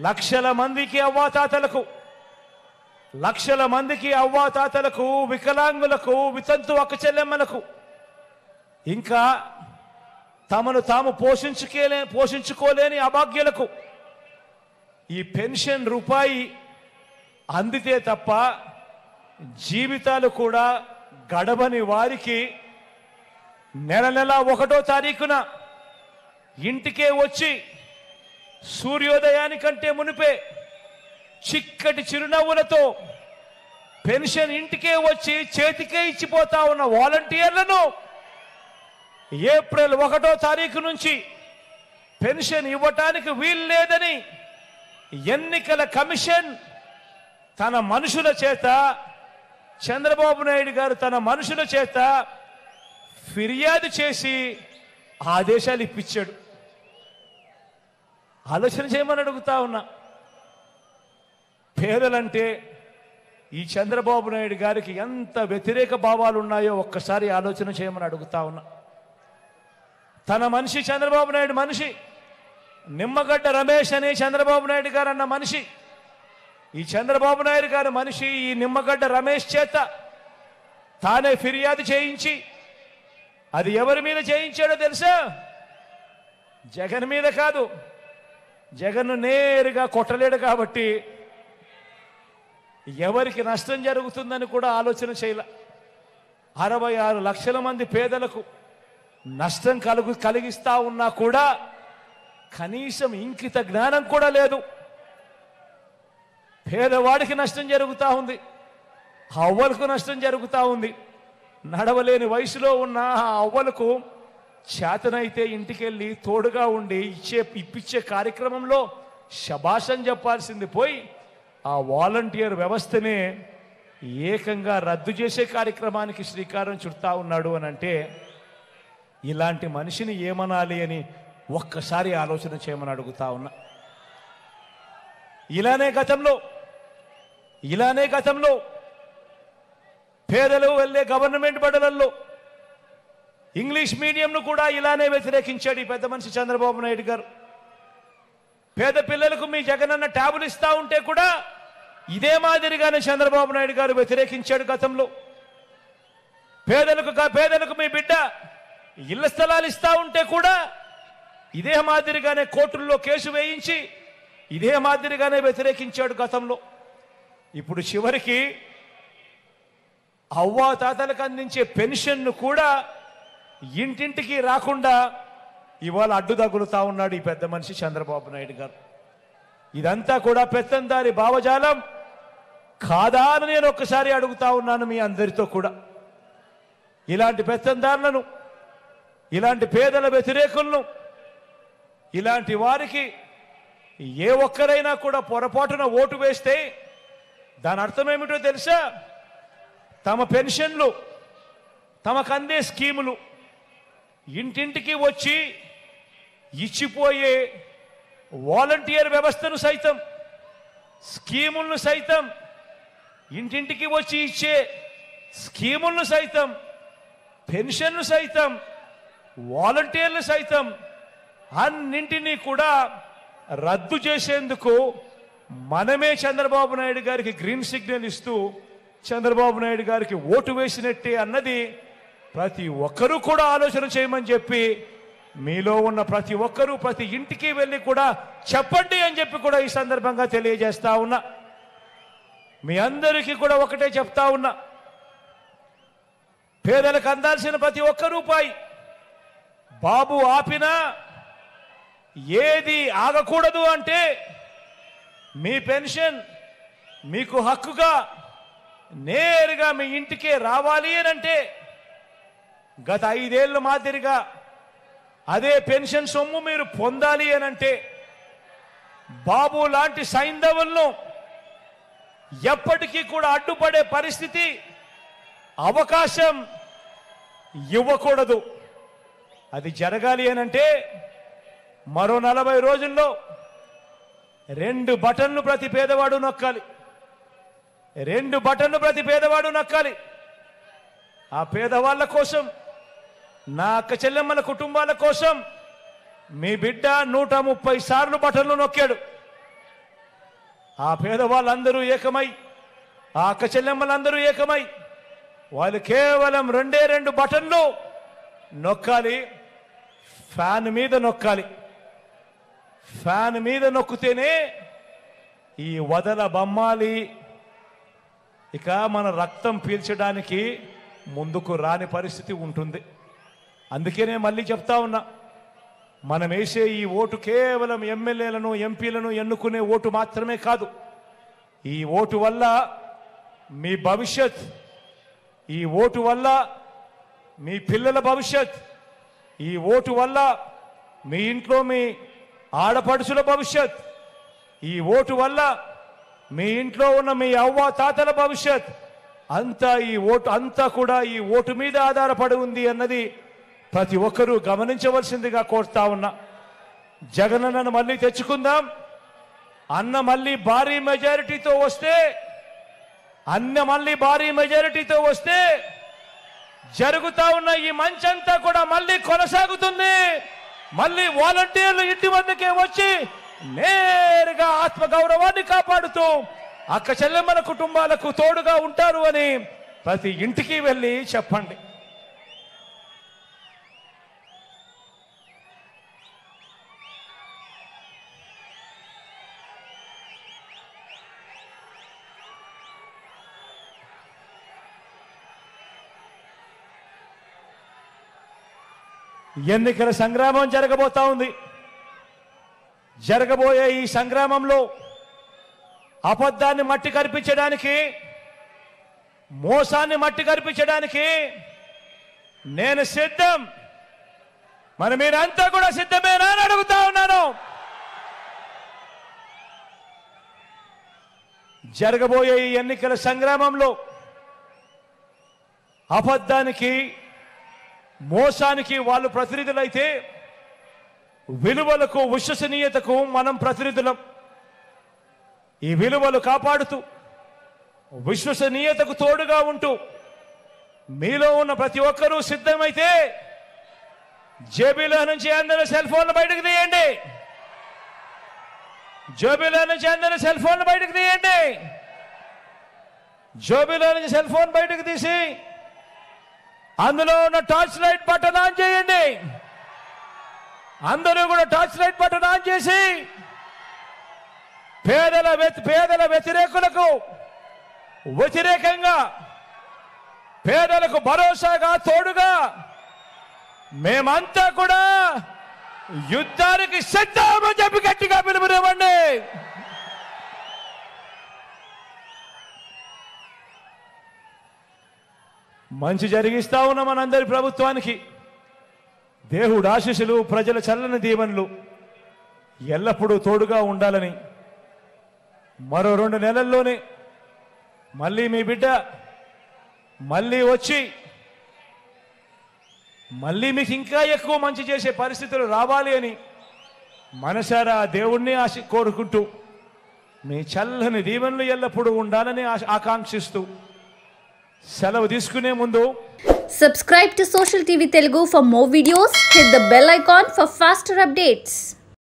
లక్షల మందికి అవ్వాతాతలకు వికలాంగులకు వితంతు అక్క చెల్లెమ్మలకు ఇంకా తమను తాము పోషించుకోలేని అభాగ్యులకు ఈ పెన్షన్ రూపాయి అందితే తప్ప జీవితాలు కూడా గడవని వారికి నెల 1వ తారీఖున ఇంటికే వచ్చి సూర్యోదయానికంటే మునిపే చిక్కటి చిరునవ్వులతో పెన్షన్ ఇంటికే వచ్చి చేతికే ఇచ్చిపోతా ఉన్న వాలంటీర్లను ఏప్రిల్ 1వ తారీఖు నుంచి పెన్షన్ ఇవ్వటానికి వీలు లేదని ఎన్నికల కమిషన్ తన మనుషుల చేత చంద్రబాబు నాయుడు గారు తన మనుషుల చేత ఫిర్యాదు చేసి ఆదేశాలు ఇప్పించాడు. ఆలోచన చేయమని అడుగుతా ఉన్నా. పేదలంటే ఈ చంద్రబాబు నాయుడు గారికి ఎంత వ్యతిరేక భావాలు ఉన్నాయో ఒక్కసారి ఆలోచన చేయమని అడుగుతా ఉన్నా. తన మనిషి చంద్రబాబు నాయుడు మనిషి, నిమ్మగడ్డ రమేష్ అనే చంద్రబాబు నాయుడు గారు అన్న మనిషి, ఈ చంద్రబాబు నాయుడు గారి మనిషి ఈ నిమ్మగడ్డ రమేష్ చేత తానే ఫిర్యాదు చేయించి, అది ఎవరి మీద చేయించాడో తెలుసా? జగన్ మీద కాదు. జగన్ను నేరుగా కొట్టలేడు కాబట్టి ఎవరికి నష్టం జరుగుతుందని కూడా ఆలోచన చేయలే. 66 లక్షల మంది పేదలకు నష్టం కలిగిస్తా ఉన్నా కూడా కనీసం ఇంకిత జ్ఞానం కూడా లేదు. పేదవాడికి నష్టం జరుగుతూ ఉంది, అవ్వలకు నష్టం జరుగుతూ ఉంది. నడవలేని వయసులో ఉన్న ఆ అవ్వలకు చేతనైతే ఇంటికెళ్ళి తోడుగా ఉండి ఇప్పించే కార్యక్రమంలో శభాషం చెప్పాల్సింది పోయి ఆ వాలంటీర్ వ్యవస్థనే ఏకంగా రద్దు చేసే కార్యక్రమానికి శ్రీకారం చుడతా ఉన్నాడు అని అంటే ఇలాంటి మనిషిని ఏమనాలి అని ఒక్కసారి ఆలోచన చేయమని అడుగుతా ఉన్నా. ఇలానే గతంలో పేదలు వెళ్ళే గవర్నమెంట్ బడులలో ఇంగ్లీష్ మీడియంను కూడా ఇలానే వ్యతిరేకించాడు ఈ పెద్ద మనిషి చంద్రబాబు నాయుడు గారు. పేద పిల్లలకు మీ జగనన్న ట్యాబులు ఇస్తా ఉంటే కూడా ఇదే మాదిరిగానే చంద్రబాబు నాయుడు గారు వ్యతిరేకించాడు గతంలో. పేదలకు మీ బిడ్డ ఇళ్ల స్థలాలు ఇస్తా ఉంటే కూడా ఇదే మాదిరిగానే కోర్టుల్లో కేసు వేయించి ఇదే మాదిరిగానే వ్యతిరేకించాడు గతంలో. ఇప్పుడు చివరికి అవ్వాతాతలకు అందించే పెన్షన్ను కూడా ఇంటింటికి రాకుండా ఇవాళ అడ్డు తగులుతా ఉన్నాడు ఈ పెద్ద మనిషి చంద్రబాబు నాయుడు గారు. ఇదంతా కూడా పెత్తందారి భావజాలం కాదా అని నేను ఒక్కసారి అడుగుతా ఉన్నాను మీ అందరితో కూడా. ఇలాంటి పెత్తందారులను, ఇలాంటి పేదల వ్యతిరేకులను, ఇలాంటి వారికి ఏ ఒక్కరైనా కూడా పొరపాటున ఓటు వేస్తే దాని అర్థం ఏమిటో తెలుసా? తమ పెన్షన్లు, తమకు అందే స్కీములు ఇంటింటికి వచ్చి ఇచ్చిపోయే వాలంటీర్ వ్యవస్థను సైతం, స్కీములను సైతం, ఇంటింటికి వచ్చి ఇచ్చే స్కీములను సైతం, పెన్షన్లు సైతం, వాలంటీర్లు సైతం అన్నింటినీ కూడా రద్దు చేసేందుకు మనమే చంద్రబాబు నాయుడు గారికి గ్రీన్ సిగ్నల్ ఇస్తూ చంద్రబాబు నాయుడు గారికి ఓటు వేసినట్టే అన్నది ప్రతి ఒక్కరూ కూడా ఆలోచన చేయమని చెప్పి మీలో ఉన్న ప్రతి ఒక్కరూ ప్రతి ఇంటికి వెళ్ళి కూడా చెప్పండి అని చెప్పి కూడా ఈ సందర్భంగా తెలియజేస్తా ఉన్నా. మీ అందరికీ కూడా ఒకటే చెప్తా ఉన్నా, పేదలకు అందాల్సిన ప్రతి ఒక్క రూపాయి బాబు ఆపినా ఏది ఆగకూడదు అంటే మీ పెన్షన్ మీకు హక్కుగా నేరుగా మీ ఇంటికే రావాలి అని అంటే గత 5 ఏళ్ల మాదిరిగా అదే పెన్షన్ సొమ్ము మీరు పొందాలి అని అంటే బాబు లాంటి సైంధవులను ఎప్పటికీ కూడా అడ్డుపడే పరిస్థితి, అవకాశం ఇవ్వకూడదు. అది జరగాలి అని అంటే మరో 40 రోజుల్లో 2 బటన్లు ప్రతి పేదవాడు నొక్కాలి. 2 బటన్లు ప్రతి పేదవాడు నొక్కాలి. ఆ పేదవాళ్ళ కోసం, నా అక్క చెల్లెమ్మల కుటుంబాల కోసం మీ బిడ్డ 130 సార్లు బటన్లు నొక్కాడు. ఆ పేదవాళ్ళందరూ ఏకమై, ఆ అక్క చెల్లెమ్మలందరూ ఏకమై వాళ్ళు కేవలం 2 బటన్లు నొక్కాలి. ఫ్యాన్ మీద నొక్కాలి. ఫ్యాన్ మీద నొక్కితేనే ఈ వదల బొమ్మాలి ఇక మన రక్తం పీల్చడానికి ముందుకు రాని పరిస్థితి ఉంటుంది. అందుకనే మళ్ళీ చెప్తా ఉన్నా, మనం వేసే ఈ ఓటు కేవలం ఎమ్మెల్యేలను ఎంపీలను ఎన్నుకునే ఓటు మాత్రమే కాదు. ఈ ఓటు వల్ల మీ భవిష్యత్, ఈ ఓటు వల్ల మీ పిల్లల భవిష్యత్, ఈ ఓటు వల్ల మీ ఇంట్లో మీ ఆడపడుచుల భవిష్యత్, ఈ ఓటు వల్ల మీ ఇంట్లో ఉన్న మీ అవ్వ తాతల భవిష్యత్ అంతా ఈ ఓటు అంతా కూడా ఈ ఓటు మీద ఆధారపడి ఉంది అన్నది ప్రతి ఒక్కరూ గమనించవలసిందిగా కోరుతా ఉన్నా. జగనన్నను మళ్ళీ తెచ్చుకుందాం. అన్న మళ్ళీ భారీ మెజారిటీతో వస్తే జరుగుతా ఉన్న ఈ మంచంతా కూడా మళ్ళీ కొనసాగుతుంది. మళ్ళీ వాలంటీర్లు ఇంటి వద్దకే వచ్చి నేరుగా ఆత్మగౌరవాన్ని కాపాడుతూ అక్క చెల్లెమ్మల కుటుంబాలకు తోడుగా ఉంటారు అని ప్రతి ఇంటికి వెళ్ళి చెప్పండి. ఎన్నికల సంగ్రామం జరగబోతా ఉంది. జరగబోయే ఈ సంగ్రామంలో అబద్ధాన్ని మట్టి కరిపించడానికి, మోసాన్ని మట్టి కరిపించడానికి నేను సిద్ధం. మరి మీరంతా కూడా సిద్ధమేనా అని అడుగుతా ఉన్నాను. జరగబోయే ఈ ఎన్నికల సంగ్రామంలో అబద్ధానికి, మోసానికి వాళ్ళు ప్రతినిధులైతే విలువలకు, విశ్వసనీయతకు మనం ప్రతినిధులం. ఈ విలువలు కాపాడుతూ విశ్వసనీయతకు తోడుగా ఉంటూ మీలో ఉన్న ప్రతి ఒక్కరూ సిద్ధమైతే జేబీలో నుంచి అందరూ సెల్ ఫోన్లు బయటకు తీయండి. జేబీలో నుంచి అందరూ సెల్ ఫోన్లు బయటకు తీయండి. జేబీలో నుంచి సెల్ ఫోన్ బయటకు తీసి అందులో ఉన్న టార్చ్ లైట్ బటన్ ఆన్ చేయండి. అందరూ కూడా టార్చ్ లైట్ బటన్ ఆన్ చేసి పేదల వ్యతిరేకంగా పేదలకు భరోసాగా తోడుగా మేమంతా కూడా యుద్ధానికి సిద్ధమని చెప్పి గట్టిగా పిలుపునివ్వండి. మంచి జరిగిస్తా ఉన్న మనందరి ప్రభుత్వానికి దేవుడు ఆశీస్సులు, ప్రజల చల్లని దీవెనలు ఎల్లప్పుడూ తోడుగా ఉండాలని మరో 2 నెలల్లోనే మళ్ళీ మీ బిడ్డ మళ్ళీ వచ్చి మళ్ళీ మీకు ఇంకా ఎక్కువ మంచి చేసే పరిస్థితులు రావాలి అని మనసారా దేవుణ్ణి కోరుకుంటూ మీ చల్లని దీవెనలు ఎల్లప్పుడూ ఉండాలని ఆకాంక్షిస్తూ సెలవు తీసుకునే ముందు subscribe to Social TV Telugu for more videos. Hit the bell icon for faster updates.